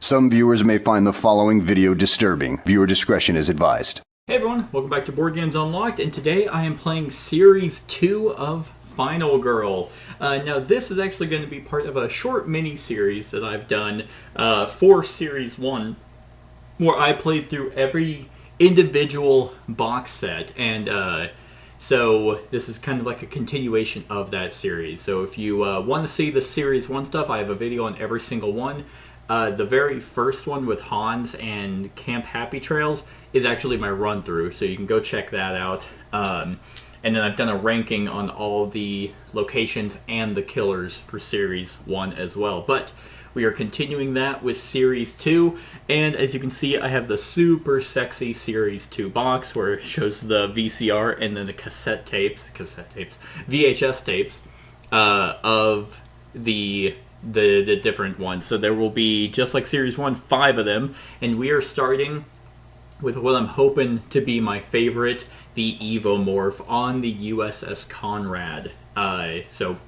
Some viewers may find the following video disturbing. Viewer discretion is advised. Hey everyone, welcome back to Board Games Unlocked, and today I am playing Series 2 of Final Girl. Now this is actually going to be part of a short mini-series that I've done for Series 1, where I played through every individual box set, and so this is kind of like a continuation of that series. So if you want to see the Series 1 stuff, I have a video on every single one. The very first one with Hans and Camp Happy Trails is actually my run-through, so you can go check that out. And then I've done a ranking on all the locations and the killers for Series 1 as well. But we are continuing that with Series 2, and as you can see, I have the super sexy Series 2 box where it shows the VCR and then the VHS tapes of the different ones. So there will be, just like Series 1, 5 of them, and we are starting with what I'm hoping to be my favorite, the Evomorph on the USS KONRAD. So,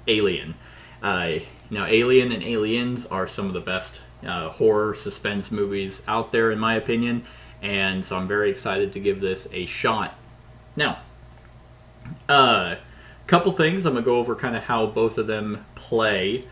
Alien. Now, Alien and Aliens are some of the best horror suspense movies out there, in my opinion, and so I'm very excited to give this a shot. Now, couple things. I'm going to go over kind of how both of them play.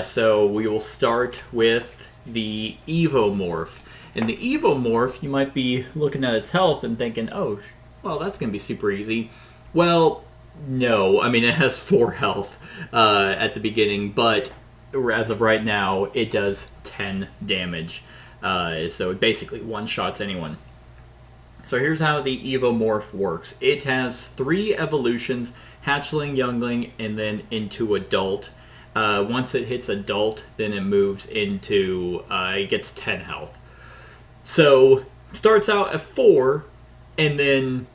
So we will start with the Evomorph. And the Evomorph, you might be looking at its health and thinking, oh, well, that's going to be super easy. Well, no. I mean, it has 4 health at the beginning, but as of right now, it does 10 damage. So it basically one-shots anyone. So here's how the Evomorph works. It has 3 evolutions, hatchling, youngling, and then into adult. Once it hits adult, then it moves into, it gets 10 health. So, starts out at 4, and then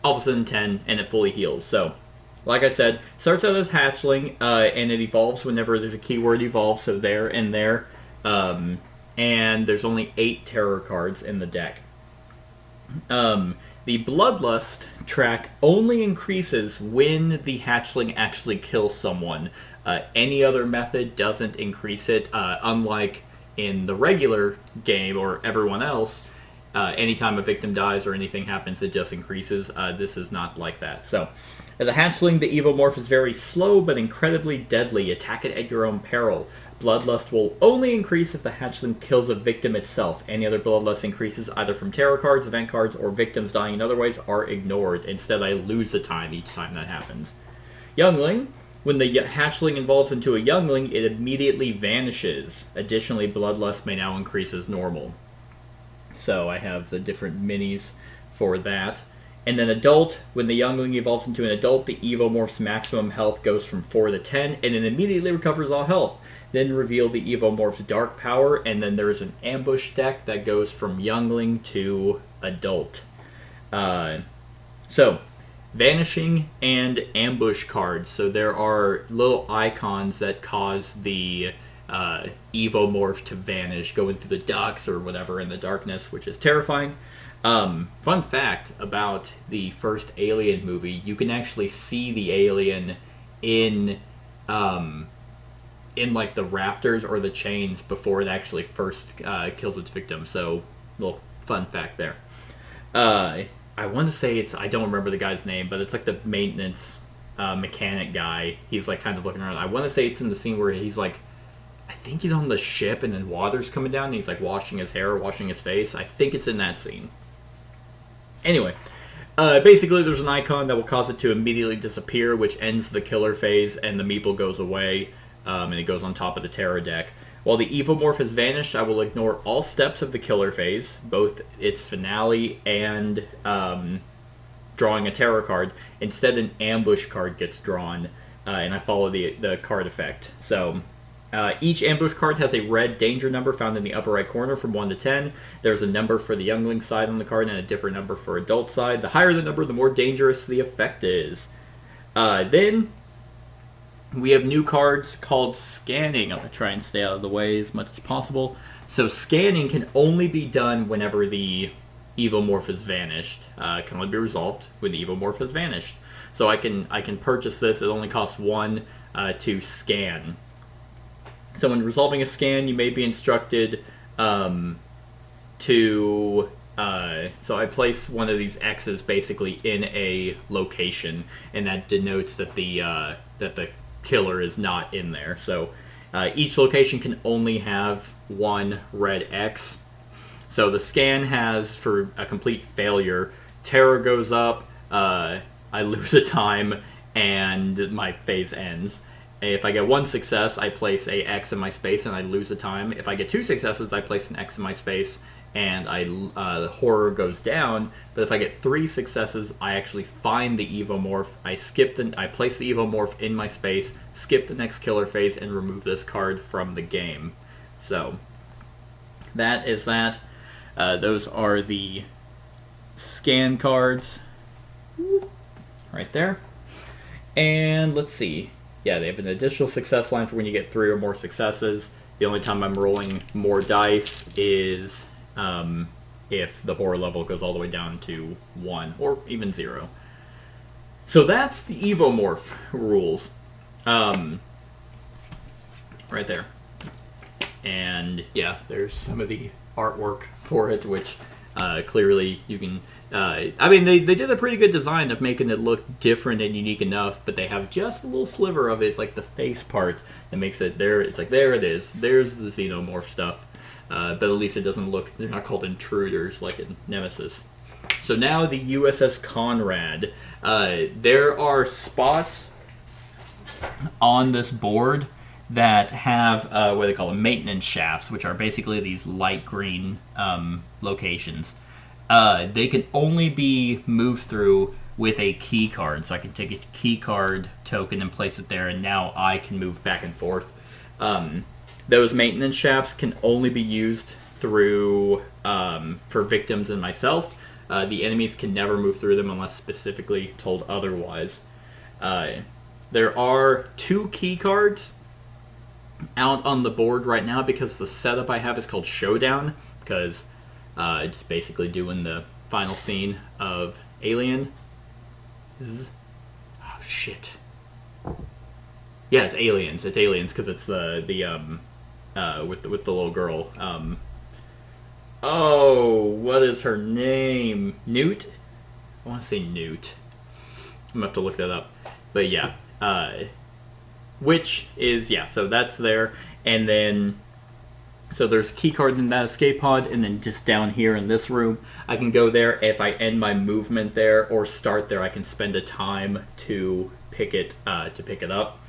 all of a sudden 10, and it fully heals. So, like I said, starts out as hatchling, and it evolves whenever there's a keyword evolve, so there and there. And there's only 8 terror cards in the deck. The Bloodlust track only increases when the hatchling actually kills someone. Any other method doesn't increase it, unlike in the regular game or everyone else. Anytime a victim dies or anything happens, it just increases. This is not like that. So, as a hatchling, the Evomorph is very slow but incredibly deadly. Attack it at your own peril. Bloodlust will only increase if the hatchling kills a victim itself. Any other Bloodlust increases either from tarot cards, event cards, or victims dying in other ways are ignored. Instead, I lose the time each time that happens. Youngling. When the hatchling evolves into a youngling, it immediately vanishes. Additionally, Bloodlust may now increase as normal. So I have the different minis for that. And then adult, when the youngling evolves into an adult, the Evomorph's maximum health goes from 4 to 10, and it immediately recovers all health. Then reveal the Evomorph's dark power, and then there's an ambush deck that goes from youngling to adult. Vanishing and ambush cards. So there are little icons that cause the Evomorph to vanish, go into the ducks or whatever in the darkness, which is terrifying. Fun fact about the first Alien movie, you can actually see the alien in like the rafters or the chains before it actually first kills its victim. So, little fun fact there. I want to say I don't remember the guy's name, but it's like the maintenance mechanic guy. He's like kind of looking around. I want to say it's in the scene where he's like, I think he's on the ship and then water's coming down and he's like washing his hair, washing his face. I think it's in that scene. Anyway, basically there's an icon that will cause it to immediately disappear, which ends the killer phase, and the meeple goes away, and it goes on top of the terror deck. While the Evomorph has vanished, I will ignore all steps of the killer phase, both its finale and drawing a terror card. Instead, an ambush card gets drawn, and I follow the card effect. So, each ambush card has a red danger number found in the upper right corner from 1 to 10. There's a number for the youngling side on the card and a different number for adult side. The higher the number, the more dangerous the effect is. Then we have new cards called Scanning. I'm going to try and stay out of the way as much as possible. So Scanning can only be done whenever the Evomorph has vanished. It can only be resolved when the Evomorph has vanished. So I can purchase this. It only costs 1 to scan. So when resolving a scan, you may be instructed So I place one of these X's basically in a location, and that denotes that the killer is not in there. So each location can only have one red X. So the scan has, for a complete failure, terror goes up, I lose a time, and my phase ends. If I get one success, I place a X in my space and I lose a time. If I get two successes, I place an X in my space and the horror goes down. But if I get three successes, I actually find the Evomorph. I place the Evomorph in my space, skip the next killer phase, and remove this card from the game. So that is that. Those are the scan cards right there. And let's see. Yeah, they have an additional success line for when you get 3 or more successes. The only time I'm rolling more dice is if the horror level goes all the way down to 1 or even 0. So that's the Evomorph rules. Right there. And yeah, there's some of the artwork for it, which clearly you can... I mean, they did a pretty good design of making it look different and unique enough, but they have just a little sliver of it, like the face part, that makes it there. It's like, there it is. There's the Xenomorph stuff. But at least it doesn't look... They're not called intruders like in Nemesis. So now the USS Konrad. There are spots on this board that have what they call them, maintenance shafts, which are basically these light green locations. They can only be moved through with a key card. So I can take a key card token and place it there, and now I can move back and forth. Those maintenance shafts can only be used through for victims and myself. The enemies can never move through them unless specifically told otherwise. There are 2 key cards out on the board right now because the setup I have is called Showdown, because it's basically doing the final scene of Alien. Oh shit! Yeah, it's Aliens. It's Aliens because it's with the little girl. Oh, what is her name? Newt? I want to say Newt. I'm gonna have to look that up. But yeah, which is, yeah, so that's there. And then, so there's key cards in that escape pod, and then just down here in this room, I can go there. If I end my movement there or start there, I can spend a time to pick it up.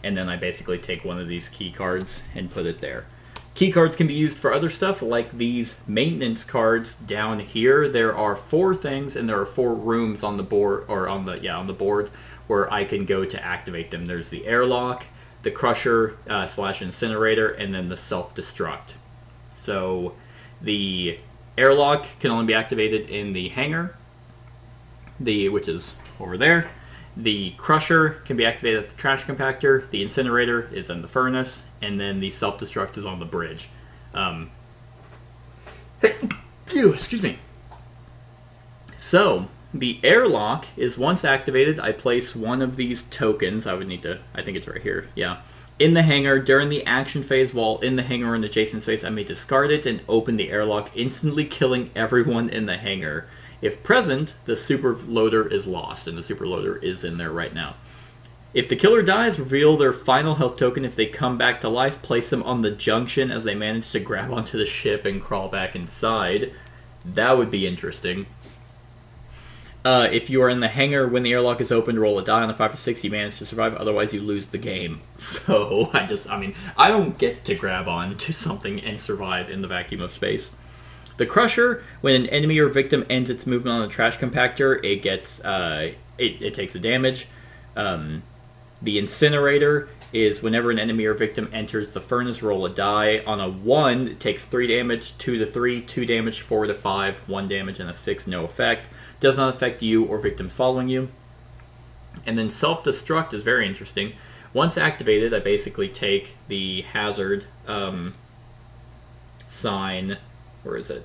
And then I basically take one of these key cards and put it there. Key cards can be used for other stuff, like these maintenance cards down here. There are 4 things, and there are 4 rooms on the board, or on the board, where I can go to activate them. There's the airlock, the crusher / incinerator, and then the self-destruct. So the airlock can only be activated in the hangar, which is over there. The crusher can be activated at the trash compactor. The incinerator is in the furnace, and then the self-destruct is on the bridge. Excuse me. So the airlock is, once activated, I place one of these tokens. I think it's right here. Yeah. In the hangar, during the action phase, while in the hangar or in adjacent space, I may discard it and open the airlock, instantly killing everyone in the hangar. If present, the super loader is lost, and the super loader is in there right now. If the killer dies, reveal their final health token. If they come back to life, place them on the junction as they manage to grab onto the ship and crawl back inside. That would be interesting. If you are in the hangar when the airlock is opened, roll a die on the 5 or 6. You manage to survive, otherwise you lose the game. So, I don't get to grab on to something and survive in the vacuum of space. The crusher, when an enemy or victim ends its movement on a trash compactor, it gets it takes a damage. The incinerator is whenever an enemy or victim enters the furnace, roll a die. On a 1, it takes 3 damage, 2 to 3, 2 damage, 4 to 5, 1 damage, and a 6, no effect. Does not affect you or victims following you. And then self-destruct is very interesting. Once activated, I basically take the hazard sign. Where is it?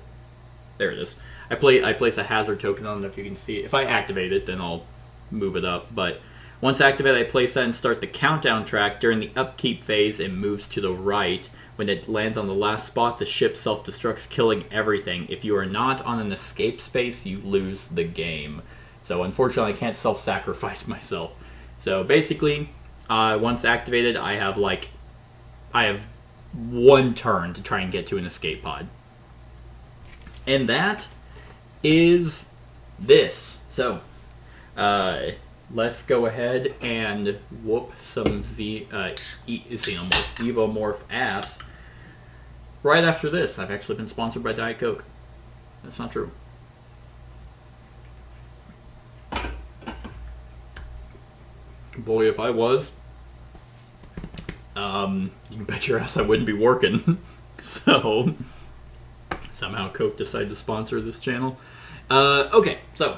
There it is. I place a hazard token. I don't know if you can see it. If I activate it, then I'll move it up. But once activated, I place that and start the countdown track. During the upkeep phase, it moves to the right. When it lands on the last spot, the ship self-destructs, killing everything. If you are not on an escape space, you lose the game. So unfortunately, I can't self-sacrifice myself. So basically, once activated, I have one turn to try and get to an escape pod. And that is this. So, let's go ahead and whoop some Evomorph ass. Right after this, I've actually been sponsored by Diet Coke. That's not true. Boy, if I was, you can bet your ass I wouldn't be working. So, somehow Coke decided to sponsor this channel. Okay, so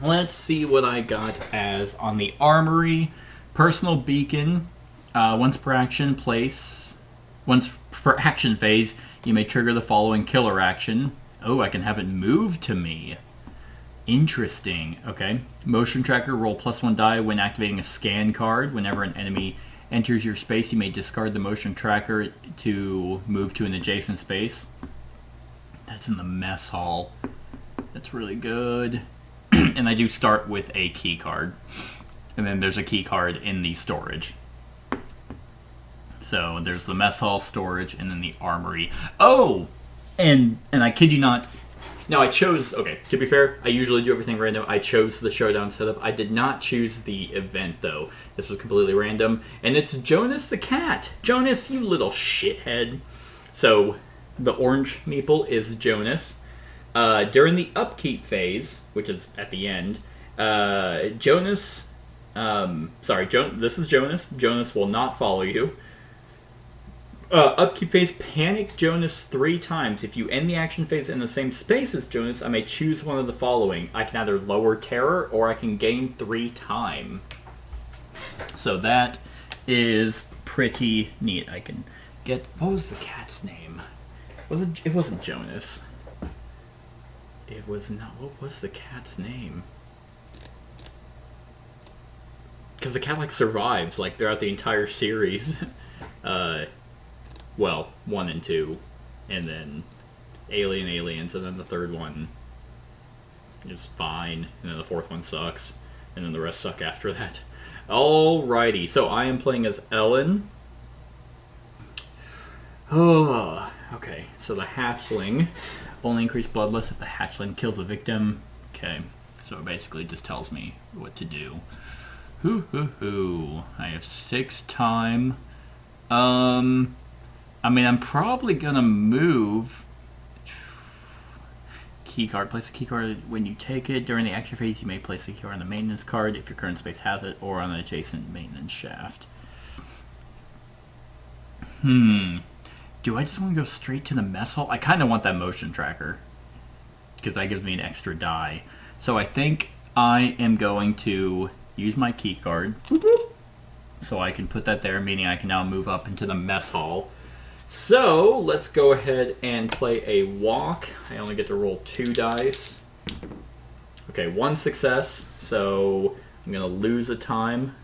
let's see what I got as on the armory. Personal beacon. Once per action phase, you may trigger the following killer action. Oh, I can have it move to me. Interesting. Okay. Motion tracker. Roll +1 die when activating a scan card. Whenever an enemy enters your space, you may discard the motion tracker to move to an adjacent space. That's in the mess hall. That's really good. And I do start with a key card. And then there's a key card in the storage. So there's the mess hall, storage, and then the armory. Oh! And I kid you not. Now I chose, okay, to be fair, I usually do everything random. I chose the showdown setup. I did not choose the event, though. This was completely random. And it's Jonas the cat. Jonas, you little shithead. So, the orange meeple is Jonas. During the upkeep phase, which is at the end, this is Jonas. Jonas will not follow you. Upkeep phase, panic Jonas 3 times. If you end the action phase in the same space as Jonas, I may choose one of the following. I can either lower terror or I can gain 3 time. So that is pretty neat. I can get... What was the cat's name? It wasn't Jonas. It was not... What was the cat's name? Because the cat, survives, throughout the entire series. Well, 1 and 2, and then Aliens, and then the third one is fine, and then the fourth one sucks, and then the rest suck after that. Alrighty, so I am playing as Ellen. Oh, okay, so the hatchling. Only increase bloodless if the hatchling kills a victim. Okay, so it basically just tells me what to do. I have 6 time. I'm probably gonna move. Keycard. Place a keycard when you take it. During the action phase, you may place a keycard on the maintenance card if your current space has it, or on an adjacent maintenance shaft. Do I just want to go straight to the mess hall? I kind of want that motion tracker, because that gives me an extra die. So I think I am going to use my keycard. So I can put that there, meaning I can now move up into the mess hall. So, let's go ahead and play a walk. I only get to roll 2 dice. Okay, 1 success, so I'm going to lose a time.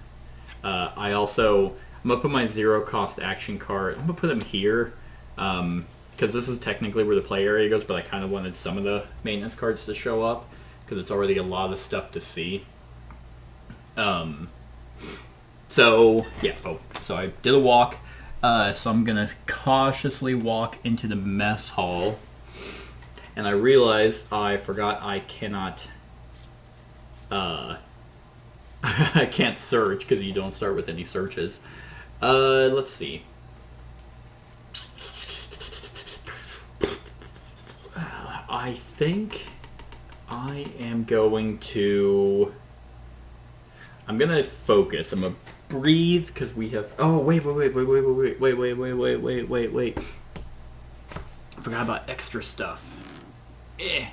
I'm going to put my 0 cost action card. I'm going to put them here, because this is technically where the play area goes, but I kind of wanted some of the maintenance cards to show up, because it's already a lot of stuff to see. So, yeah, so I did a walk. So I'm going to cautiously walk into the mess hall. And I realized I forgot I cannot... I can't search, because you don't start with any searches. Let's see. I think I am going to... I'm going to focus. I'm going to breathe, because we have... Oh, wait. I forgot about extra stuff. Let me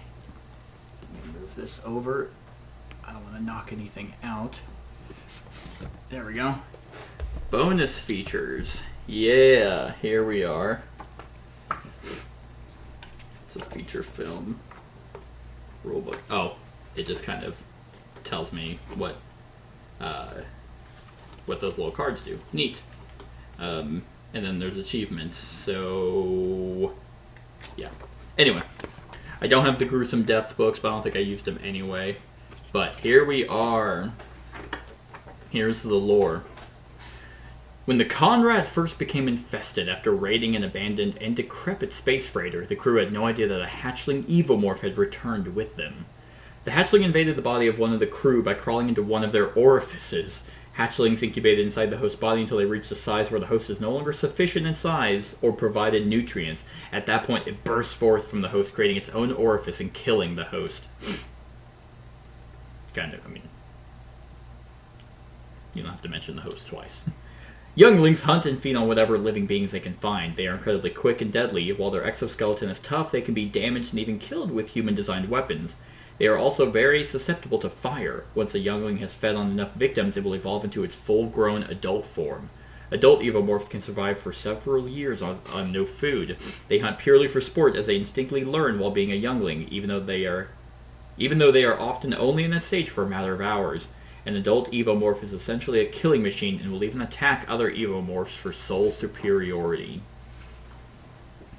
move this over. I don't want to knock anything out. There we go. Bonus features. Yeah, here we are. It's a feature film. Rulebook. Oh, it just kind of tells me what those little cards do. Neat. and then there's achievements. So, yeah. Anyway, I don't have the gruesome death books, but I don't think I used them anyway. But here we are. Here's the lore. When the Konrad first became infested after raiding an abandoned and decrepit space freighter, the crew had no idea that a hatchling Evomorph had returned with them. The hatchling invaded the body of one of the crew by crawling into one of their orifices. Hatchlings incubated inside the host's body until they reached a size where the host is no longer sufficient in size or provided nutrients. At that point, it bursts forth from the host, creating its own orifice and killing the host. Kind of, I mean, you don't have to mention the host twice. Younglings hunt and feed on whatever living beings they can find. They are incredibly quick and deadly. While their exoskeleton is tough, they can be damaged and even killed with human-designed weapons. They are also very susceptible to fire. Once a youngling has fed on enough victims, it will evolve into its full-grown adult form. Adult Evomorphs can survive for several years on no food. They hunt purely for sport, as they instinctively learn while being a youngling, even though they are often only in that stage for a matter of hours. An adult Evomorph is essentially a killing machine and will even attack other Evomorphs for soul superiority.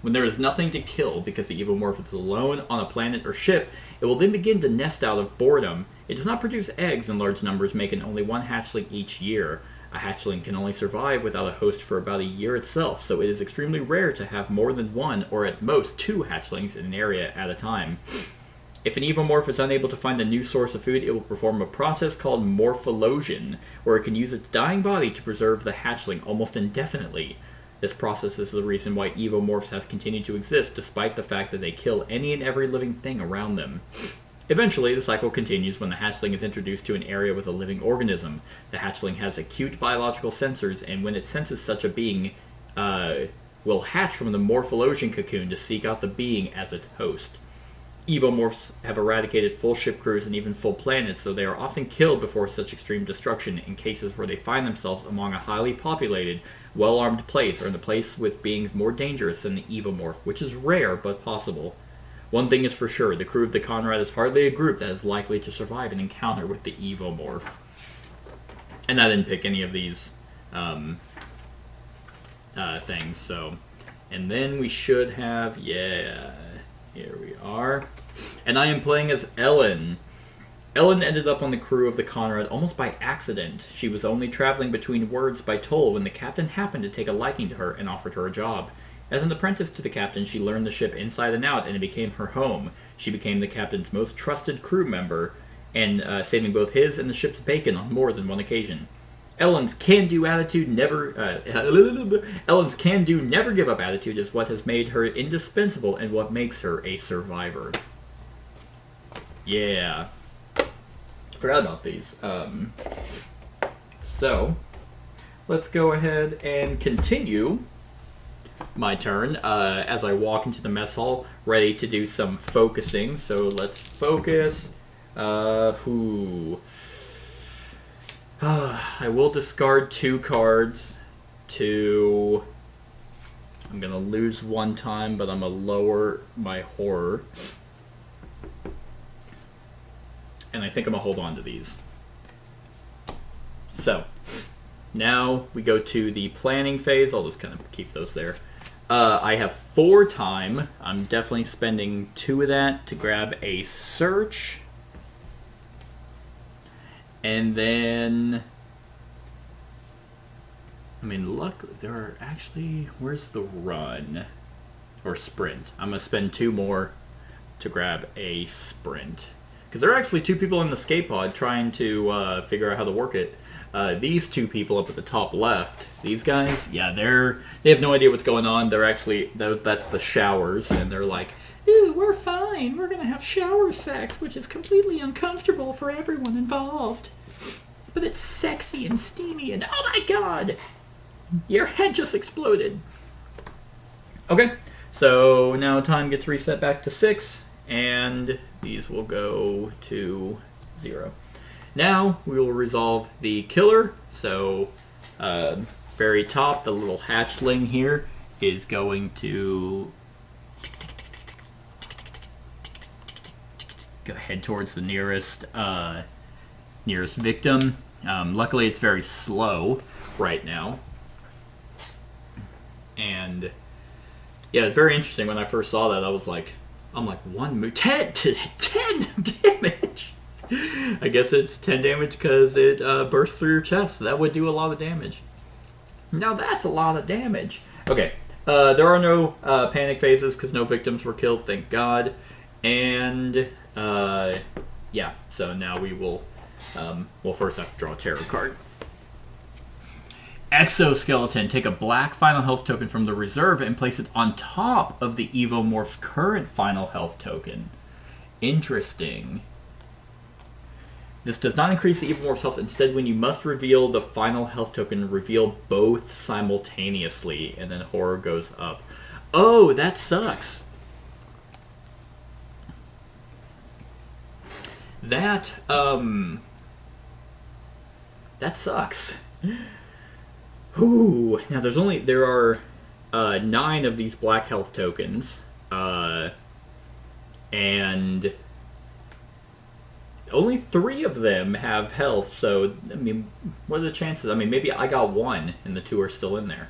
When there is nothing to kill because the Evomorph is alone on a planet or ship, it will then begin to nest out of boredom. It does not produce eggs in large numbers, making only one hatchling each year. A hatchling can only survive without a host for about a year itself, so it is extremely rare to have more than one, or at most two hatchlings in an area at a time. If an Evomorph is unable to find a new source of food, it will perform a process called morpholosion, where it can use its dying body to preserve the hatchling almost indefinitely. This process is the reason why Evomorphs have continued to exist, despite the fact that they kill any and every living thing around them. Eventually, the cycle continues when the hatchling is introduced to an area with a living organism. The hatchling has acute biological sensors, and when it senses such a being, will hatch from the morpholosion cocoon to seek out the being as its host. Evomorphs have eradicated full ship crews and even full planets, so they are often killed before such extreme destruction in cases where they find themselves among a highly populated, well-armed place, or in a place with beings more dangerous than the Evomorph, which is rare but possible. One thing is for sure, the crew of the Konrad is hardly a group that is likely to survive an encounter with the Evomorph. And I didn't pick any of these things, so... And then we should have, yeah... Here we are. And I am playing as Ellen. Ellen ended up on the crew of the Konrad almost by accident. She was only traveling between words by toll when the captain happened to take a liking to her and offered her a job. As an apprentice to the captain, she learned the ship inside and out, and it became her home. She became the captain's most trusted crew member, and saving both his and the ship's bacon on more than one occasion. Ellen's can-do attitude, never give up attitude is what has made her indispensable and what makes her a survivor. Yeah. Forgot about these. So, let's go ahead and continue my turn as I walk into the mess hall, ready to do some focusing. So let's focus. I will discard 2 cards to... I'm going to lose 1 time, but I'm going to lower my horror. And I think I'm going to hold on to these. So, now we go to the planning phase. I'll just kind of keep those there. I have 4 time. I'm definitely spending 2 of that to grab a search. And then, I mean, luckily, there are actually, where's the run? Or sprint. I'm going to spend 2 more to grab a sprint. Because there are actually 2 people in the skate pod trying to figure out how to work it. These 2 people up at the top left, these guys, yeah, they have no idea what's going on. They're actually, that's the showers, and they're like, ooh, we're fine. We're going to have shower sex, which is completely uncomfortable for everyone involved. But it's sexy and steamy and, oh my god! Your head just exploded. Okay, so now time gets reset back to 6, and these will go to 0. Now we will resolve the killer. So, very top, the little hatchling here is going to go head towards the nearest victim. Luckily, it's very slow right now. And yeah, it's very interesting. When I first saw that, I'm like, 1 move, 10 damage. I guess it's 10 damage because it bursts through your chest. So that would do a lot of damage. Now that's a lot of damage. Okay, there are no panic phases because no victims were killed, thank God. And yeah, so now we will, we'll first have to draw a tarot card. Exoskeleton. Take a black final health token from the reserve and place it on top of the Evomorph's current final health token. Interesting. This does not increase the Evomorph's health. Instead, when you must reveal the final health token, reveal both simultaneously, and then horror goes up. Oh, that sucks. That sucks. Ooh. Now there are 9 of these black health tokens, and only 3 of them have health. So I mean, what are the chances? I mean, maybe I got 1, and the 2 are still in there.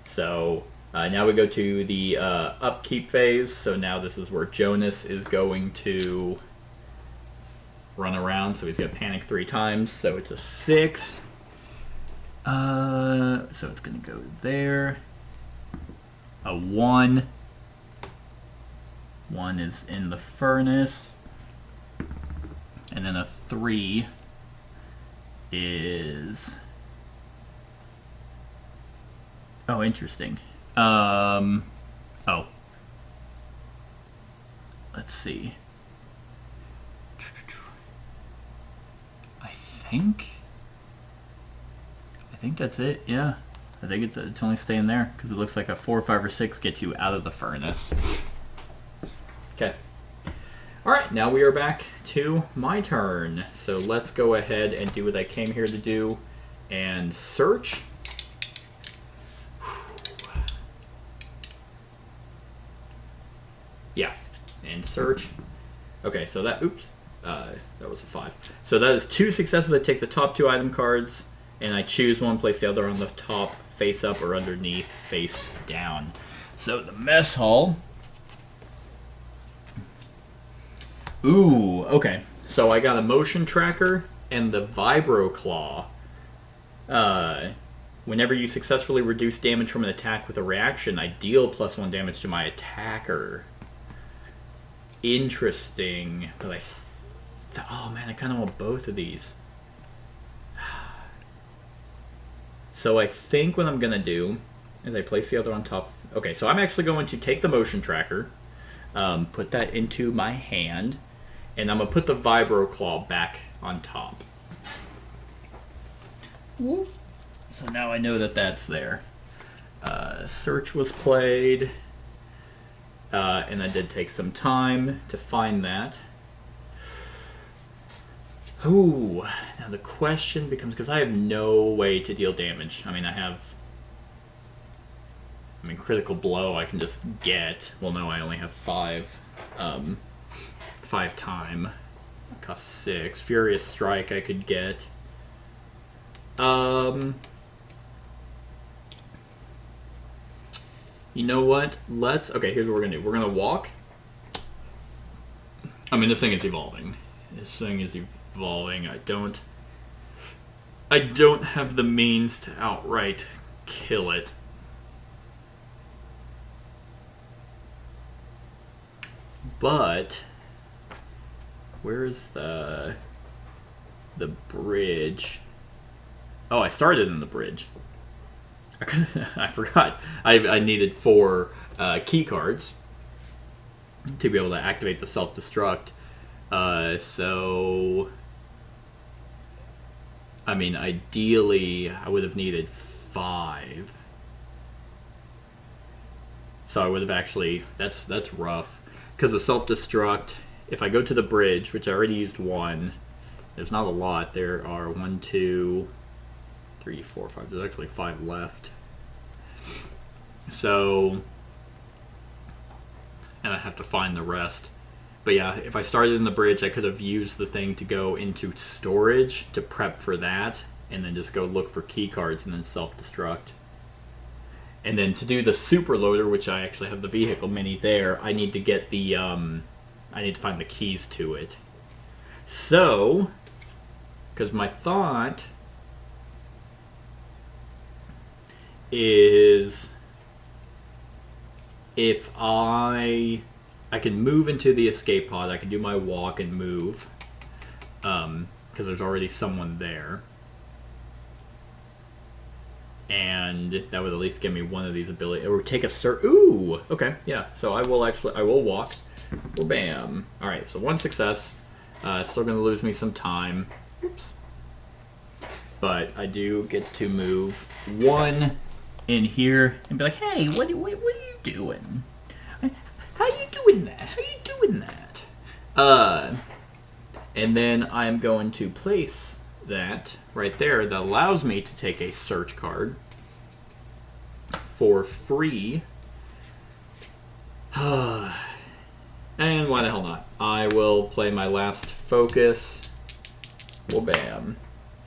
So now we go to the upkeep phase. So now this is where Jonas is going to run around. So he's going to panic 3 times. So it's a 6. So it's going to go there. A 1. 1 is in the furnace. And then a 3 is... Oh, interesting. Oh. Let's see. I think that's it, yeah. I think it's only staying there, because it looks like a 4, 5, or 6 gets you out of the furnace. Okay. Alright, now we are back to my turn. So let's go ahead and do what I came here to do, and search. Yeah, and search. Okay, so that, oops, that was a 5. So that is 2 successes. I take the top 2 item cards, and I choose one, place the other on the top, face up, or underneath, face down. So the mess hall. Ooh, okay. So I got a motion tracker and the vibro claw. Whenever you successfully reduce damage from an attack with a reaction, I deal +1 damage to my attacker. Interesting. But oh man, I kind of want both of these. So I think what I'm going to do is I place the other on top. Okay, so I'm actually going to take the motion tracker, put that into my hand, and I'm going to put the vibro claw back on top. Whoop. So now I know that that's there. Search was played, and I did take some time to find that. Ooh, now the question becomes, because I have no way to deal damage. I mean, critical blow I can just get. Well, no, I only have 5. 5 time. Cost 6. Furious Strike I could get. You know what? Okay, here's what we're gonna do. We're gonna walk. I mean, this thing is evolving. I don't have the means to outright kill it. But where's the bridge? Oh, I started in the bridge. I forgot. I needed 4 key cards to be able to activate the self-destruct. So, I mean, ideally, I would have needed 5. So I would have actually... That's rough. Because the self-destruct, if I go to the bridge, which I already used 1, there's not a lot. There are 1, 2, 3, 4, 5. There's actually 5 left. So, and I have to find the rest. But yeah, if I started in the bridge, I could have used the thing to go into storage to prep for that, and then just go look for key cards and then self-destruct. And then to do the super loader, which I actually have the vehicle mini there, I need to get the I need to find the keys to it. So, because my thought is if I can move into the escape pod, I can do my walk and move, because there's already someone there. And that would at least give me one of these abilities. Or take a cert. Ooh! Okay, yeah. So I will walk. Well, bam. Alright, so 1 success. Still going to lose me some time. Oops. But I do get to move 1 in here and be like, hey, what are you doing? How you doing that? How you doing that? And then I'm going to place that right there that allows me to take a search card for free. And why the hell not? I will play my last focus. Well, bam.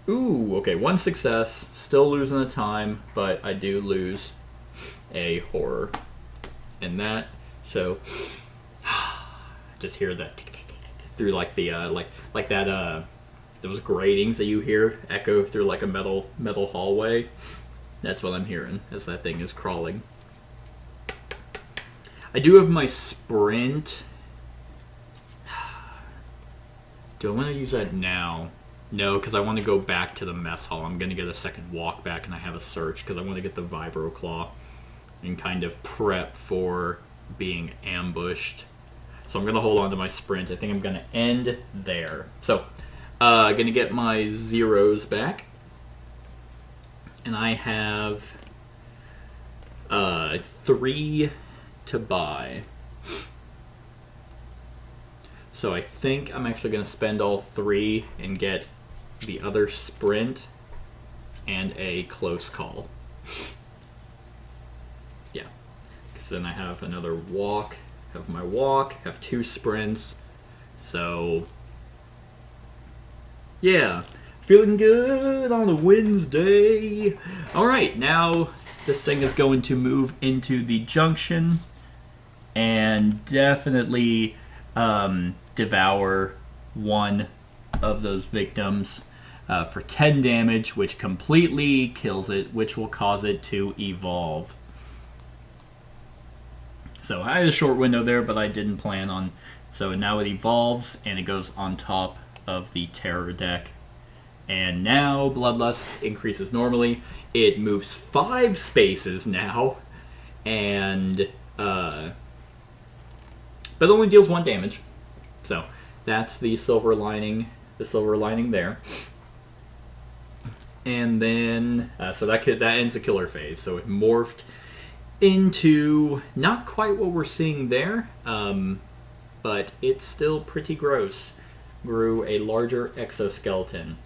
Ooh, okay, 1 success. Still losing the time, but I do lose a horror in that. So just hear that through like the like that those gratings that you hear echo through like a metal hallway. That's what I'm hearing as that thing is crawling. I do have my sprint. Do I want to use that now? No, because I want to go back to the mess hall. I'm going to get a second walk back, and I have a search because I want to get the Vibro Claw and kind of prep for being ambushed. So I'm going to hold on to my sprint. I think I'm going to end there. So, going to get my zeros back. And I have 3 to buy. So I think I'm actually going to spend all 3 and get the other sprint and a close call. Yeah. Because then I have another walk. Have my walk. Have 2 sprints. So, yeah. Feeling good on a Wednesday. Alright, now this thing is going to move into the junction and definitely devour one of those victims for 10 damage, which completely kills it, which will cause it to evolve. So I had a short window there, but I didn't plan on. So now it evolves and it goes on top of the terror deck. And now Bloodlust increases normally. It moves 5 spaces now, and but only deals 1 damage. So that's the silver lining. The silver lining there. And then so that ends the killer phase. So it morphed into not quite what we're seeing there, but it's still pretty gross. Grew a larger exoskeleton.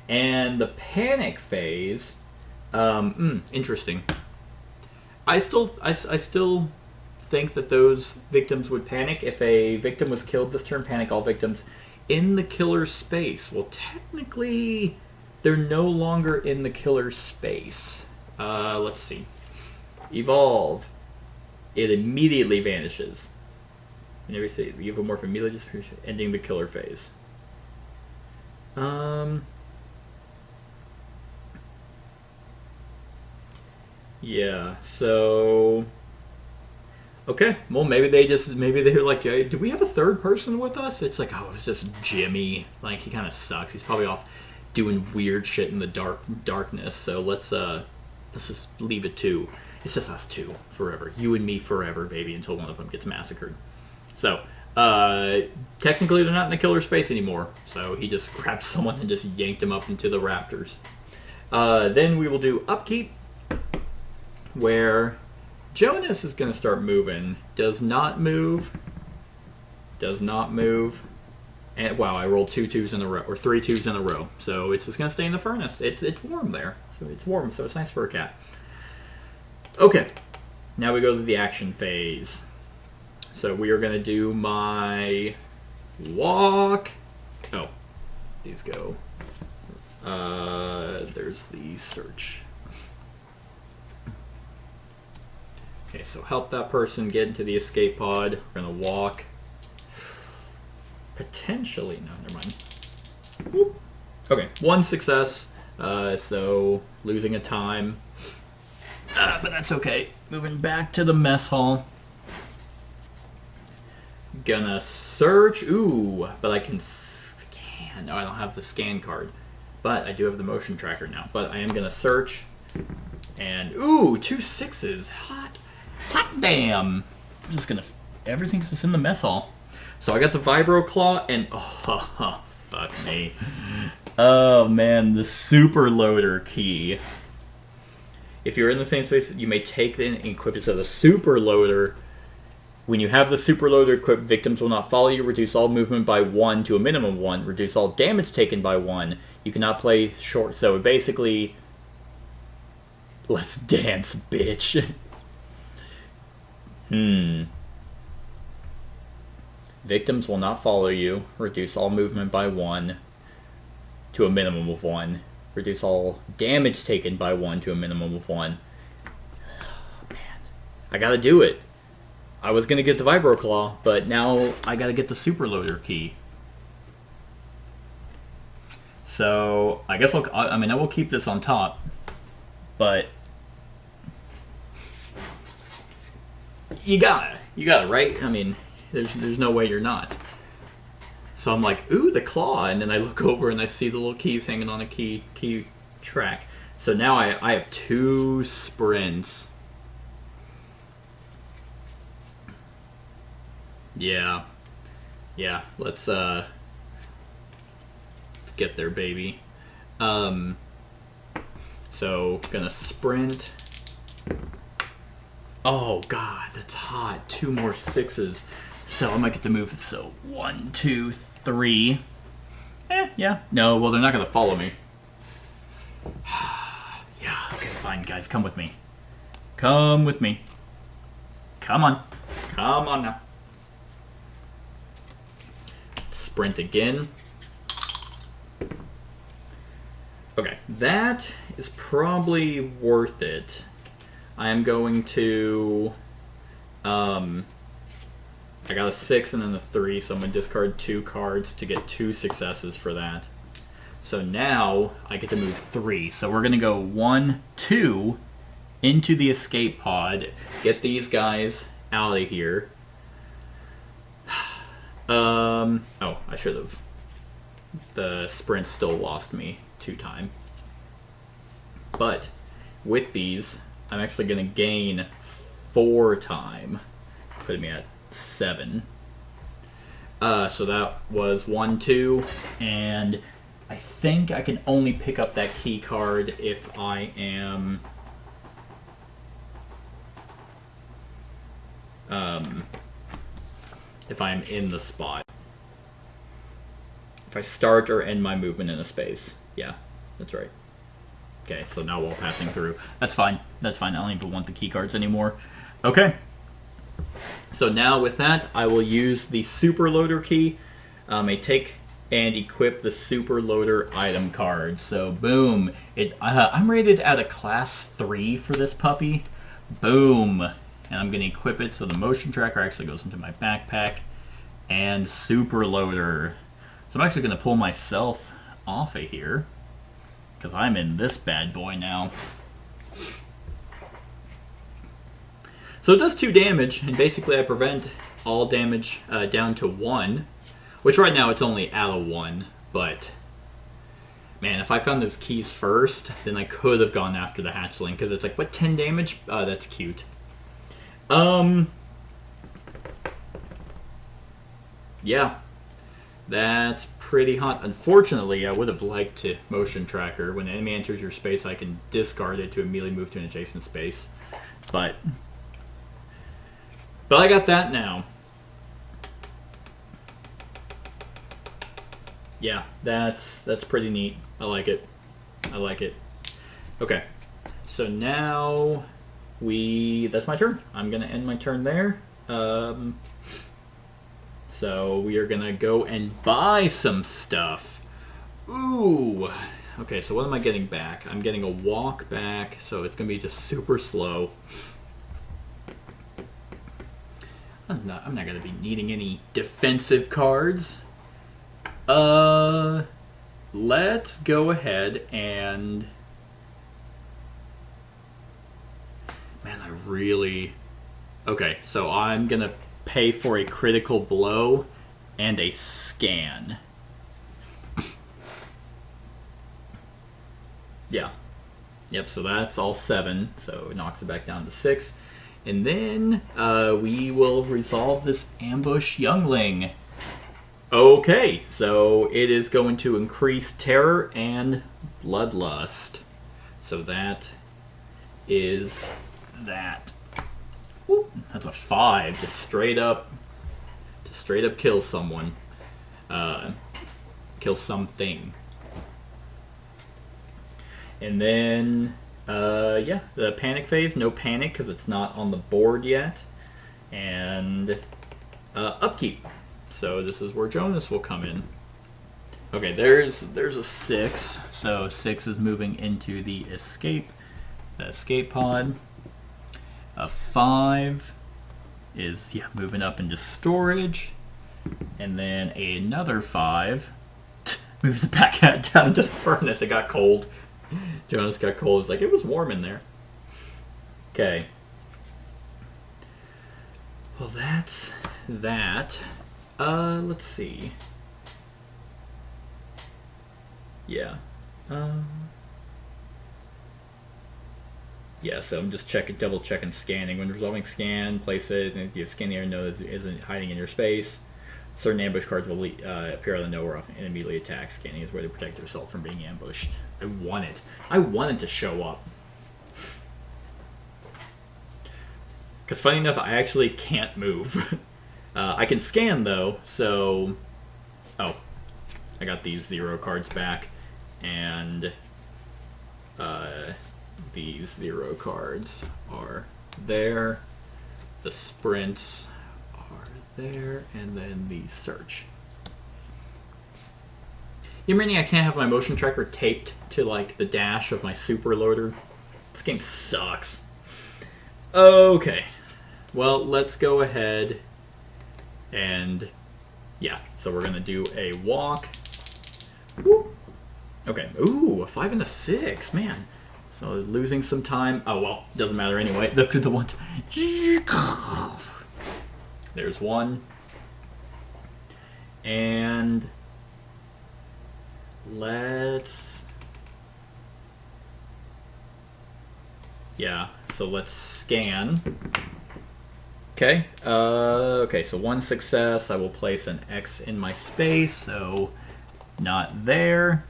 And the panic phase, interesting. I still think that those victims would panic. If a victim was killed this turn, panic all victims in the killer space. Well, technically, they're no longer in the killer space. Let's see. Evolve. It immediately vanishes. Whenever you say the Evomorph immediately disappears, ending the killer phase. Yeah, so okay, well maybe they're like, do we have a third person with us? It's like, oh, it's just Jimmy. Like, he kind of sucks. He's probably off doing weird shit in the darkness. So let's just leave it to. It's just us 2 forever. You and me forever, baby, until one of them gets massacred. So technically they're not in the killer space anymore. So he just grabbed someone and just yanked him up into the rafters. Then we will do upkeep, where Jonas is going to start moving. Does not move. And wow, I rolled 2 2s in a row, or 3 2s in a row. So it's just going to stay in the furnace. It's warm there. So it's warm, so it's nice for a cat. Okay, now we go to the action phase. So we are going to do my walk. Oh, these go. There's the search. Okay, so help that person get into the escape pod. We're gonna walk. Potentially, no, never mind. Whoop. Okay, 1 success. So losing a time. But that's okay. Moving back to the mess hall. Gonna search. Ooh, but I can scan. No, I don't have the scan card. But I do have the motion tracker now. But I am gonna search. And, ooh, 2 6s. Hot damn. I'm just gonna, everything's just in the mess hall. So I got the Vibro Claw and, oh, fuck me. Oh man, the super loader key. If you're in the same space, you may take the and equip it. So the super loader, when you have the super loader equipped, victims will not follow you. Reduce all movement by 1 to a minimum of 1. Reduce all damage taken by 1. You cannot play short. So basically, let's dance, bitch. Victims will not follow you. Reduce all movement by 1 to a minimum of 1. Reduce all damage taken by 1 to a minimum of 1. Oh, man. I gotta do it. I was gonna get the Vibro Claw, but now I gotta get the super loader key. So, I guess I will keep this on top, but you gotta, right? I mean, there's no way you're not. So I'm like, ooh, the claw, and then I look over and I see the little keys hanging on a key track. So now I have 2 sprints. Yeah, let's get there, baby. So gonna sprint. Oh god, that's hot. 2 more 6s. So I might get to move. So 1, 2, 3. Yeah. No, well, they're not gonna follow me. Yeah, okay, fine, guys, come with me. Come with me. Come on now. Sprint again. Okay, that is probably worth it. I am going to, I got a 6 and then a 3, so I'm going to discard 2 cards to get 2 successes for that. So now I get to move 3. So we're going to go 1, 2 into the escape pod, get these guys out of here. Oh, I should have. The sprint still lost me 2 time. But with these, I'm actually going to gain 4 time, putting me at 7. So that was 1, 2, and I think I can only pick up that key card if I am in the spot. If I start or end my movement in a space. Yeah, that's right. Okay, so now while passing through. That's fine. I don't even want the key cards anymore. Okay. So now with that, I will use the super loader key. I take and equip the super loader item card. So boom. I'm rated at a class 3 for this puppy. Boom. And I'm going to equip it so the motion tracker actually goes into my backpack. And super loader. So I'm actually going to pull myself off of here, because I'm in this bad boy now. So it does 2 damage, and basically I prevent all damage down to 1, which right now it's only out of 1, but man, if I found those keys first, then I could have gone after the hatchling, because it's like, what, 10 damage? That's cute. Yeah. That's pretty hot. Unfortunately, I would have liked to motion tracker. When an enemy enters your space, I can discard it to immediately move to an adjacent space. But I got that now. Yeah, that's pretty neat. I like it. Okay. So now that's my turn. I'm going to end my turn there. So we are going to go and buy some stuff. Ooh. Okay, so what am I getting back? I'm getting a walk back, so it's going to be just super slow. I'm not gonna be needing any defensive cards. Let's go ahead and... Man, I really... Okay, so I'm gonna pay for a critical blow and a scan. Yeah. Yep, so that's all 7, so it knocks it back down to 6. And then we will resolve this ambush youngling. Okay, so it is going to increase terror and bloodlust. So that is that. Whoop, that's a 5. Just straight up kill someone. Kill something. And then, yeah, the panic phase, no panic because it's not on the board yet. And upkeep. So this is where Jonas will come in. Okay, there's a 6. So 6 is moving into the escape pod. A 5 is moving up into storage. And then another 5 moves it back down into the furnace. It got cold. Jonas got cold. It's like, it was warm in there. Okay. Well, that's that. Let's see. Yeah. Yeah, so I'm just double checking scanning. When resolving scan, place it, and if you have scan the area, know that it isn't hiding in your space. Certain ambush cards will appear out of nowhere and immediately attack. Scanning is where to protect yourself from being ambushed. I want it to show up. Because funny enough, I actually can't move. I can scan though, so... Oh, I got these 0 cards back, and these 0 cards are there. The sprints are there, and then the search. You meaning I can't have my motion tracker taped to like the dash of my super loader? This game sucks. Okay, well, let's go ahead and yeah, so we're gonna do a walk. Woo. Okay, ooh, a 5 and a 6, man. So losing some time. Oh well, doesn't matter anyway. The one. There's 1, and let's. Yeah, so let's scan. Okay. Okay, so 1 success. I will place an X in my space, so not there.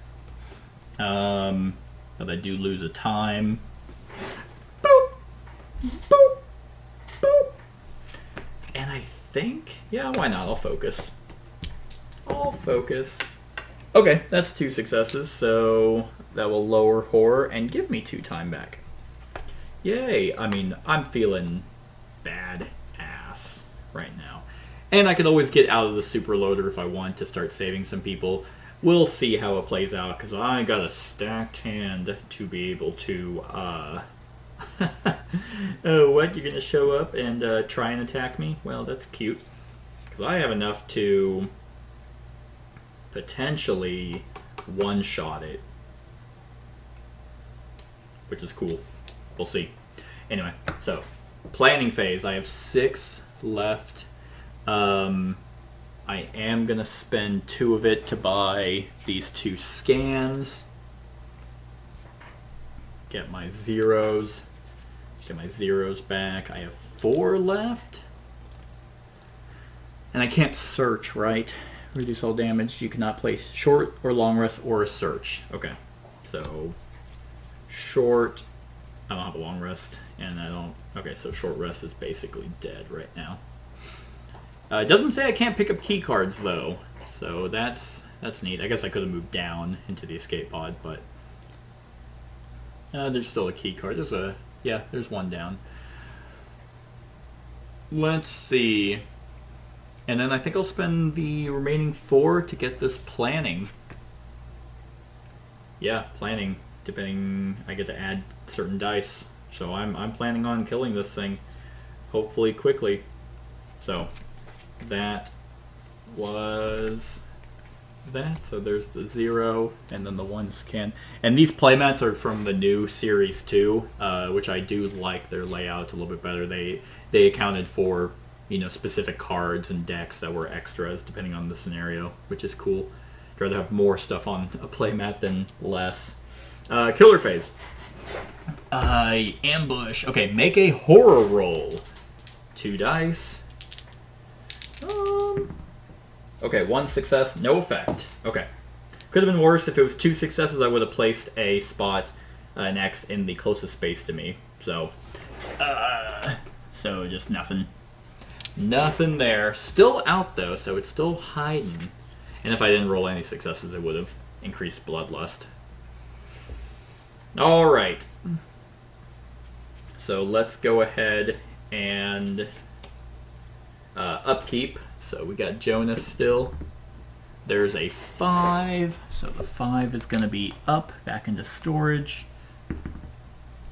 But I do lose a time. Boop! Boop! Boop! And I think, yeah, why not? I'll focus. I'll focus. Okay, that's 2 successes, so that will lower horror and give me 2 time back. Yay! I mean, I'm feeling bad ass right now. And I could always get out of the super loader if I want to start saving some people. We'll see how it plays out, because I got a stacked hand to be able to, oh, what? You're going to show up and try and attack me? Well, that's cute. Because I have enough to potentially one-shot it. Which is cool. We'll see. Anyway, so, planning phase. I have 6 left. I am going to spend 2 of it to buy these 2 scans. Get my zeros. Get my zeros back. I have 4 left. And I can't search, right? Reduce all damage. You cannot place short or long rest or a search. Okay. So, short. I don't have a long rest. And I don't... Okay, so short rest is basically dead right now. It doesn't say I can't pick up key cards though, so that's neat. I guess I could have moved down into the escape pod, but there's still a key card. There's 1 down. Let's see, and then I think I'll spend the remaining 4 to get this planning. Yeah, planning. Depending, I get to add certain dice, so I'm planning on killing this thing, hopefully quickly. So that was that. So there's the 0 and then the 1 scan. And these playmats are from the new Series 2, which I do like their layout a little bit better. They accounted for, you know, specific cards and decks that were extras depending on the scenario, which is cool. I'd rather have more stuff on a playmat than less. Killer phase. Ambush. Okay, make a horror roll. 2 dice. Okay, 1 success, no effect. Okay. Could have been worse. If it was 2 successes, I would have placed a spot, an X, in the closest space to me. So just nothing. Nothing there. Still out, though, so it's still hiding. And if I didn't roll any successes, it would have increased bloodlust. Alright. So let's go ahead and upkeep. So we got Jonas still. There's a 5. So the 5 is going to be up, back into storage.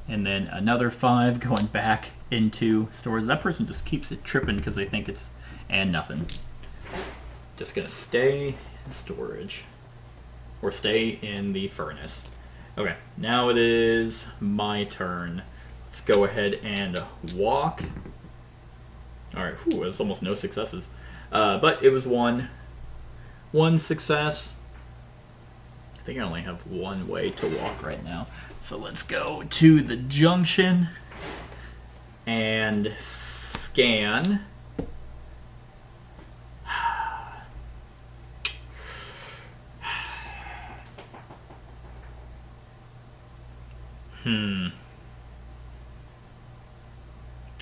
And then another 5 going back into storage. That person just keeps it tripping because they think it's... And nothing. Just going to stay in storage. Or stay in the furnace. Okay, now it is my turn. Let's go ahead and walk. Alright, that's almost no successes. But it was one success. I think I only have one way to walk right now. So let's go to the junction and scan.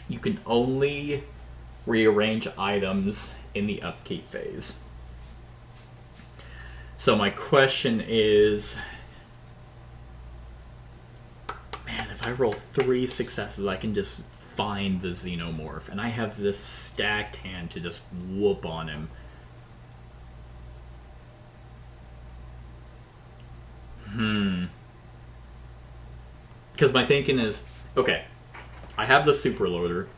You can only rearrange items in the upkeep phase. So my question is, man, if I roll 3 successes, I can just find the Xenomorph, and I have this stacked hand to just whoop on him. Because my thinking is, okay, I have the super loader.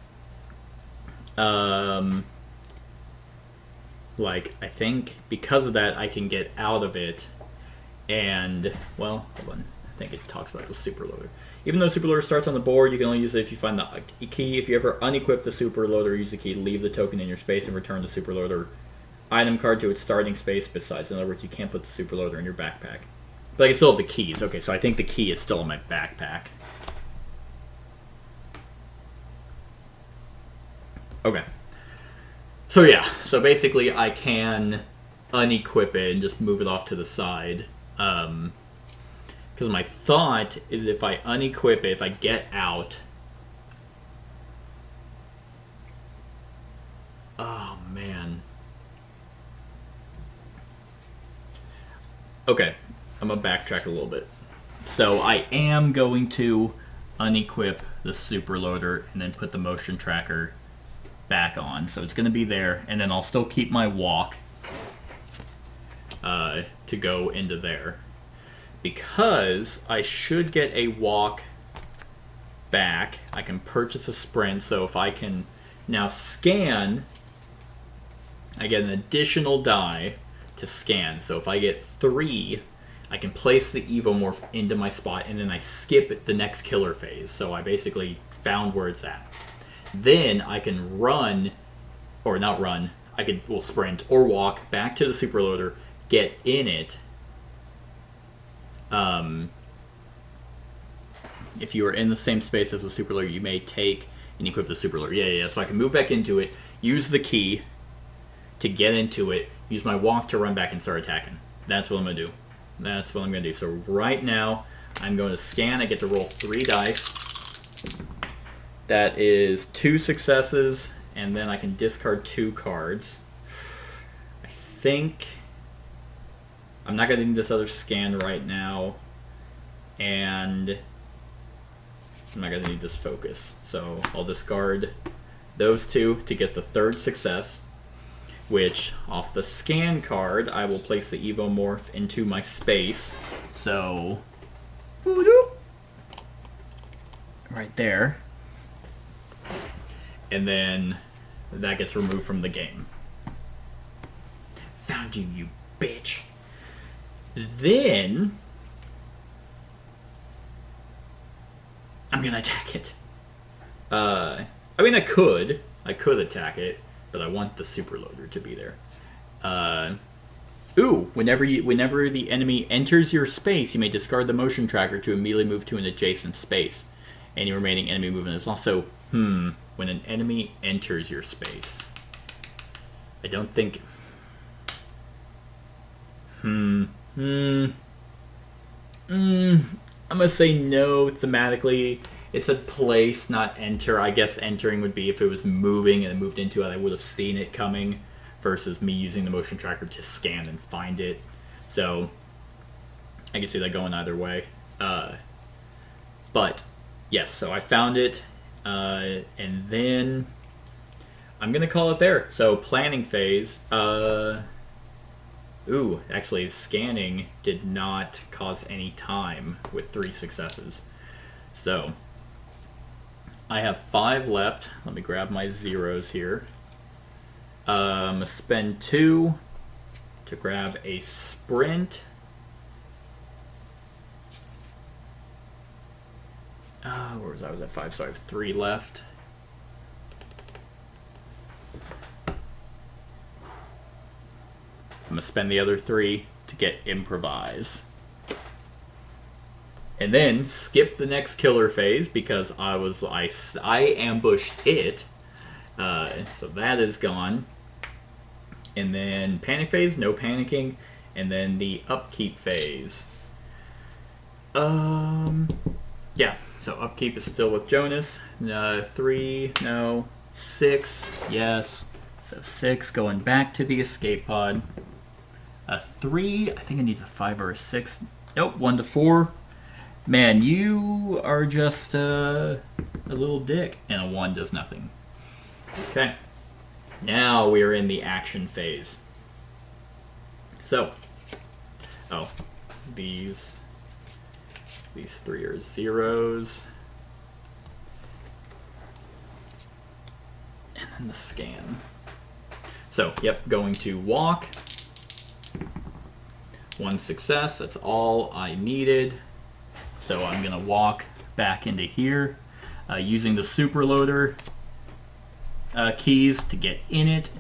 Like, I think because of that, I can get out of it. And, well, hold on. I think it talks about the super loader. Even though super loader starts on the board, you can only use it if you find the key. If you ever unequip the super loader, use the key, leave the token in your space, and return the super loader item card to its starting space. Besides, in other words, you can't put the super loader in your backpack. But I can still have the keys. Okay, so I think the key is still in my backpack. Okay. So yeah, so basically I can unequip it and just move it off to the side. Because my thought is if I unequip it, if I get out... Oh, man. Okay, I'm going to backtrack a little bit. So I am going to unequip the super loader and then put the motion tracker back on. So it's going to be there, and then I'll still keep my walk to go into there. Because I should get a walk back, I can purchase a sprint, so if I can now scan, I get an additional die to scan. So if I get 3, I can place the Evomorph into my spot, and then I skip the next killer phase. So I basically found where it's at. Then I can run, or not run, I could, well, sprint or walk back to the super loader, get in it. If you are in the same space as the super loader, you may take and equip the super loader. Yeah. So I can move back into it, use the key to get into it, use my walk to run back and start attacking. That's what I'm going to do. That's what I'm going to do. So right now, I'm going to scan. I get to roll 3 dice. That is 2 successes, and then I can discard 2 cards. I think I'm not going to need this other scan right now, and I'm not going to need this focus. So I'll discard those 2 to get the 3rd success, which off the scan card, I will place the Evomorph into my space. So, right there. And then that gets removed from the game. Found you, you bitch. Then I'm gonna attack it. I mean, I could attack it, but I want the superloader to be there. Whenever the enemy enters your space, you may discard the motion tracker to immediately move to an adjacent space. Any remaining enemy movement is also when an enemy enters your space. I don't think. I'm gonna say no thematically. It said place, not enter. I guess entering would be if it was moving and it moved into it, I would have seen it coming, versus me using the motion tracker to scan and find it. So I can see that going either way. But yes, so I found it, and then I'm gonna call it there. So planning phase. Actually, scanning did not cause any time with 3 successes. So I have 5 left. Let me grab my zeros here. Spend 2 to grab a sprint. Where was I? I was at 5, so I have 3 left. I'm gonna spend the other 3 to get improvise. And then skip the next killer phase because I ambushed it. So that is gone. And then panic phase, no panicking. And then the upkeep phase. Yeah, so upkeep is still with Jonas. 3, no. 6, yes. So 6 going back to the escape pod. 3, I think it needs a 5 or a 6. Nope, 1 to 4. Man, you are just a little dick. And a 1 does nothing. Okay. Now we are in the action phase. So, these 3 are zeros. And then the scan. So, yep, going to walk. 1 success, that's all I needed. So I'm gonna walk back into here, using the superloader keys to get in it.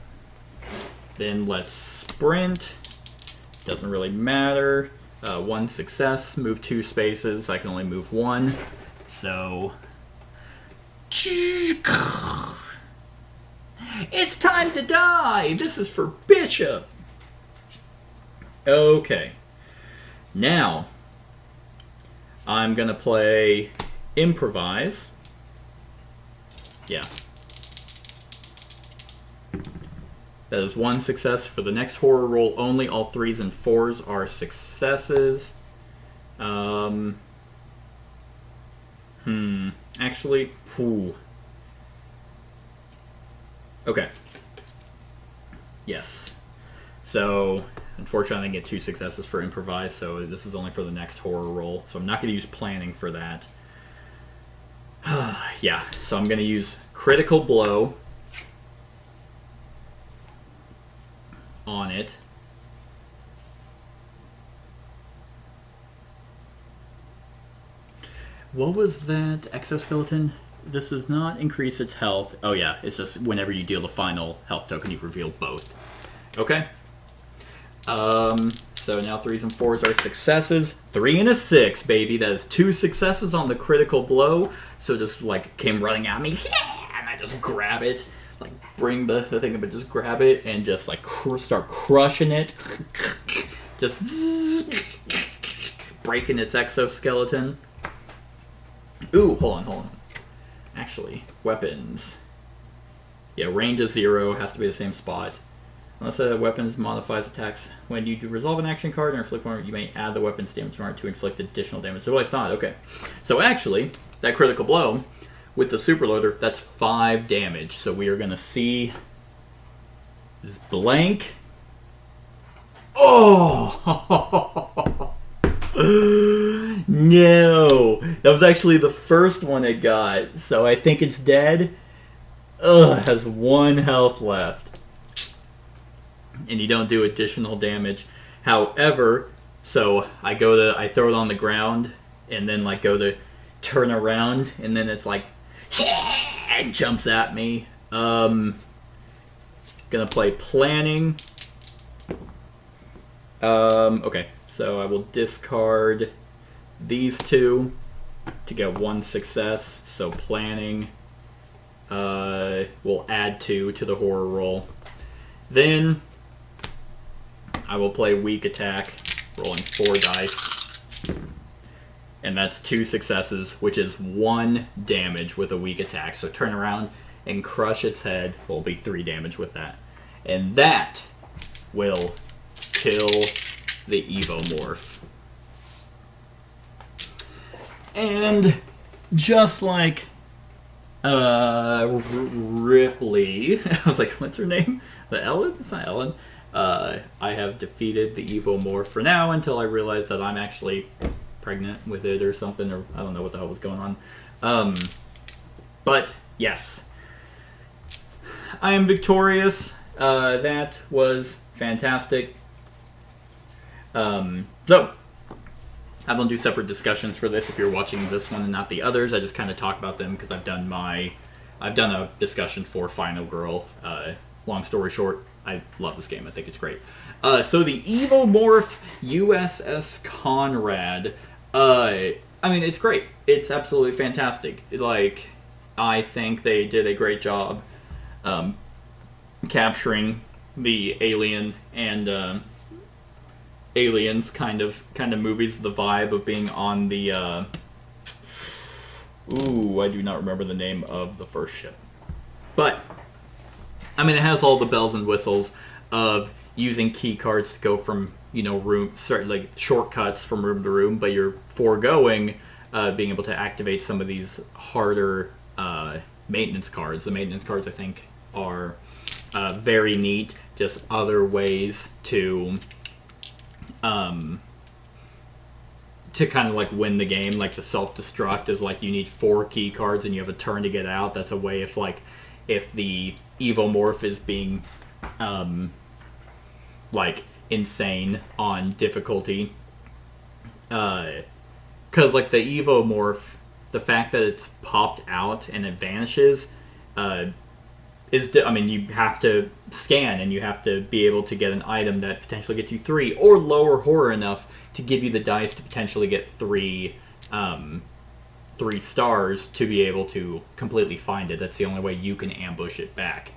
Then let's sprint. Doesn't really matter. 1 success, move 2 spaces. I can only move 1. So it's time to die. This is for Bishop. Okay. Now I'm gonna play improvise. Yeah. That is 1 success for the next horror roll only. All 3s and 4s are successes. Actually, okay. Yes. So, unfortunately, I didn't get 2 successes for improvise, so this is only for the next horror roll. So I'm not going to use planning for that. Yeah, so I'm going to use critical blow on it. What was that exoskeleton? This does not increase its health. Oh yeah, it's just whenever you deal the final health token, you reveal both. Okay. So now 3s and 4s are successes. 3 and a 6, baby. That is 2 successes on the critical blow. So just like came running at me, yeah, and I just grab it, like bring the thing up and just grab it and just like start crushing it, just breaking its exoskeleton. Ooh, hold on. Actually, weapons. Yeah, range is 0, has to be the same spot. Unless a weapon modifies attacks. When you resolve an action card and inflict one, you may add the weapon's damage mark to inflict additional damage. So I thought, okay. So actually, that critical blow with the superloader, that's 5 damage. So we are going to see this blank. Oh! No! That was actually the first one it got. So I think it's dead. has 1 health left. And you don't do additional damage. However, so I throw it on the ground, and then like go to turn around, and then it's like, yeah, it jumps at me. Gonna play planning. Okay, so I will discard these 2 to get 1 success. So planning will add 2 to the horror roll. Then I will play weak attack, rolling 4 dice. And that's 2 successes, which is 1 damage with a weak attack. So turn around and crush its head. Will be 3 damage with that. And that will kill the Evomorph. And just like Ripley, I was like, what's her name? The Ellen? It's not Ellen. I have defeated the Evomorph for now until I realize that I'm actually pregnant with it or something, or I don't know what the hell was going on. But yes, I am victorious. That was fantastic. So I will do separate discussions for this if you're watching this one and not the others. I just kind of talk about them because I've done a discussion for Final Girl. Long story short, I love this game. I think it's great. So the Evomorph USS Konrad. I mean, it's great. It's absolutely fantastic. Like, I think they did a great job capturing the alien and aliens kind of movies, the vibe of being on the I do not remember the name of the first ship. But I mean, it has all the bells and whistles of using key cards to go from, certain like shortcuts from room to room, but you're foregoing being able to activate some of these harder maintenance cards. The maintenance cards, I think, are very neat. Just other ways to kind of like win the game. Like the self-destruct is like you need 4 key cards and you have a turn to get out. That's a way if the Evomorph is being like insane on difficulty, because like the Evomorph, the fact that it's popped out and it vanishes you have to scan and you have to be able to get an item that potentially gets you 3 or lower horror enough to give you the dice to potentially get 3 stars to be able to completely find it. That's the only way you can ambush it back.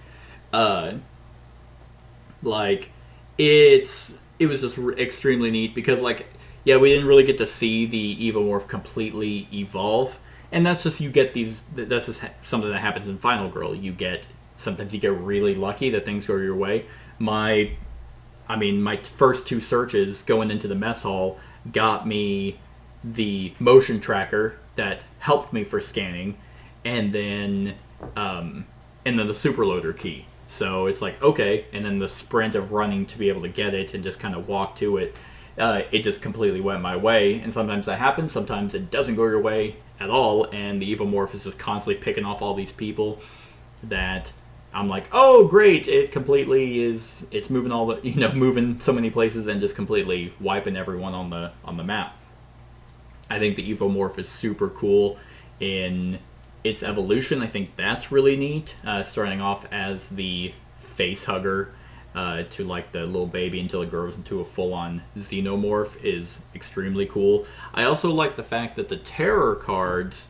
It was just extremely neat because we didn't really get to see the Evomorph completely evolve, and that's just that's just something that happens in Final Girl. Sometimes you get really lucky that things go your way. My first 2 searches going into the mess hall got me the motion tracker that helped me for scanning, and then the super loader key. So it's like, okay, and then the sprint of running to be able to get it and just kind of walk to it, it just completely went my way. And sometimes that happens, sometimes it doesn't go your way at all, and the Evomorph is just constantly picking off all these people that I'm like, oh great, it completely is, it's moving moving so many places and just completely wiping everyone on the map. I think the Evomorph is super cool in its evolution. I think that's really neat. Starting off as the face hugger to like the little baby until it grows into a full-on xenomorph is extremely cool. I also like the fact that the terror cards,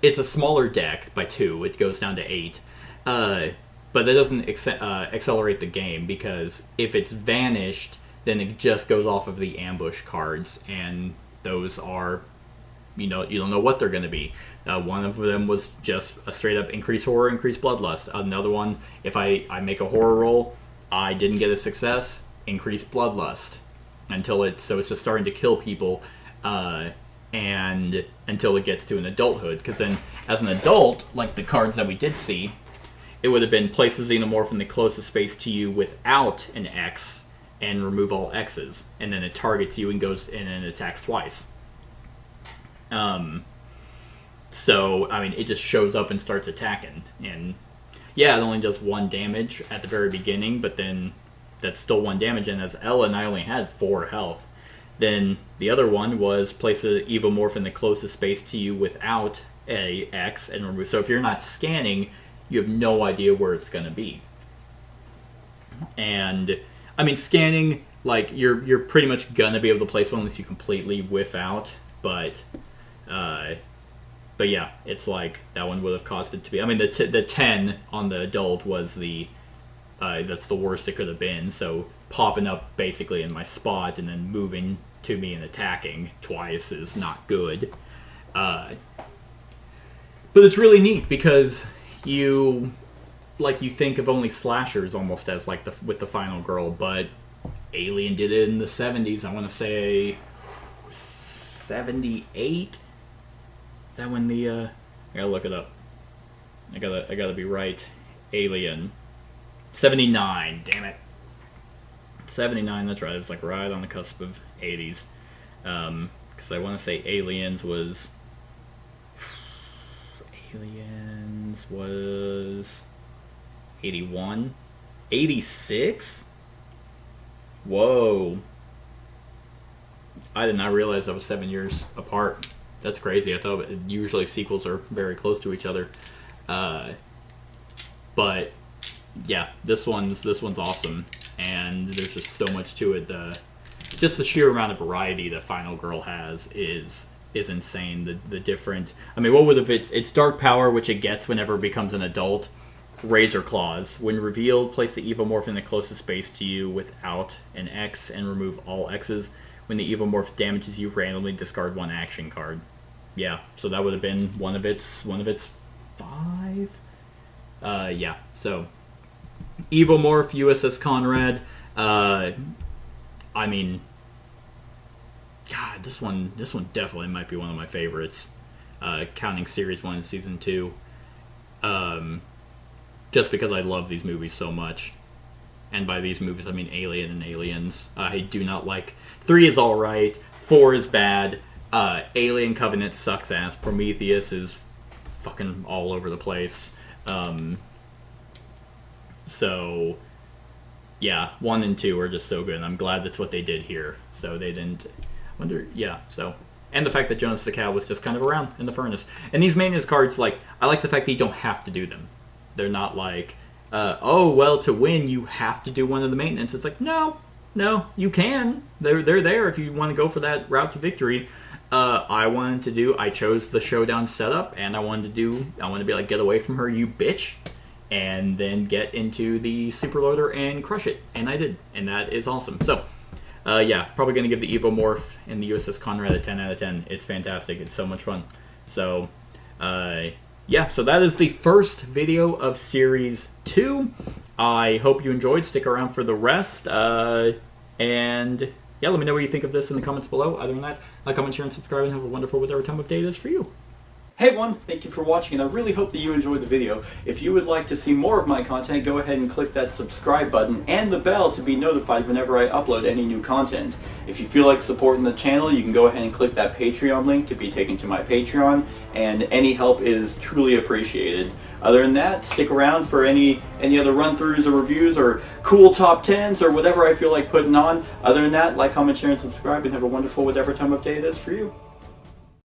it's a smaller deck by 2. It goes down to 8. But that doesn't accelerate the game, because if it's vanished, then it just goes off of the ambush cards, and those are, you don't know what they're going to be. One of them was just a straight up increase horror, increase bloodlust. Another one, if I make a horror roll, I didn't get a success, increase bloodlust, so it's just starting to kill people, and until it gets to an adulthood. Because then, as an adult, like the cards that we did see, it would have been place the xenomorph in the closest space to you without an X, and remove all X's, and then it targets you and goes in and attacks twice. So, I mean, it just shows up and starts attacking. And, yeah, it only does 1 damage at the very beginning, but then that's still 1 damage. And as Ellen, I only had 4 health. Then the other one was place an Evomorph in the closest space to you without a X and remove. So if you're not scanning, you have no idea where it's going to be. And, I mean, scanning, like, you're pretty much going to be able to place one unless you completely whiff out. But yeah, it's like that one would have caused it to be. I mean, the 10 on the adult was that's the worst it could have been. So popping up basically in my spot and then moving to me and attacking twice is not good. But it's really neat because you think of only slashers almost as like with the final girl, but Alien did it in the 70s. I want to say 78. Is that when the I gotta look it up. I gotta be right. Alien 79. Damn it. 79. That's right. It was like right on the cusp of 80s. Because I want to say Aliens was 81. 86. Whoa. I did not realize that was 7 years apart. That's crazy. I thought usually sequels are very close to each other. But yeah, this one's awesome, and there's just so much to it. Just the sheer amount of variety the final girl has is insane. The different. I mean, what would have it's dark power, which it gets whenever it becomes an adult. Razor Claws. When revealed, place the Evomorph in the closest space to you without an X and remove all X's. When the Evomorph damages you, randomly discard 1 action card. Yeah, so that would have been one of its 5. Yeah, so Evomorph, USS Konrad. I mean, God, this one definitely might be one of my favorites. Counting Series 1 and Season 2. Just because I love these movies so much. And by these movies, I mean Alien and Aliens. I do not like... 3 is alright. 4 is bad. Alien Covenant sucks ass. Prometheus is fucking all over the place. So, yeah, 1 and 2 are just so good. And I'm glad that's what they did here. So they didn't... yeah, so... And the fact that Jonas the Cow was just kind of around in the furnace. And these maintenance cards, like, I like the fact that you don't have to do them. They're not like... oh, well, to win, you have to do one of the maintenance. It's like, no, you can. They're there if you want to go for that route to victory. I chose the showdown setup, and I wanted to be like, get away from her, you bitch, and then get into the superloader and crush it. And I did, and that is awesome. So, yeah, probably going to give the Evomorph and the USS Konrad a 10 out of 10. It's fantastic. It's so much fun. So, yeah, so that is the first video of Series 2. I hope you enjoyed. Stick around for the rest. And, yeah, let me know what you think of this in the comments below. Other than that, like, comment, share, and subscribe, and have a wonderful whatever time of day it is for you. Hey everyone, thank you for watching, and I really hope that you enjoyed the video. If you would like to see more of my content, go ahead and click that subscribe button and the bell to be notified whenever I upload any new content. If you feel like supporting the channel, you can go ahead and click that Patreon link to be taken to my Patreon, and any help is truly appreciated. Other than that, stick around for any other run-throughs or reviews or cool top 10s or whatever I feel like putting on. Other than that, like, comment, share, and subscribe, and have a wonderful whatever time of day it is for you.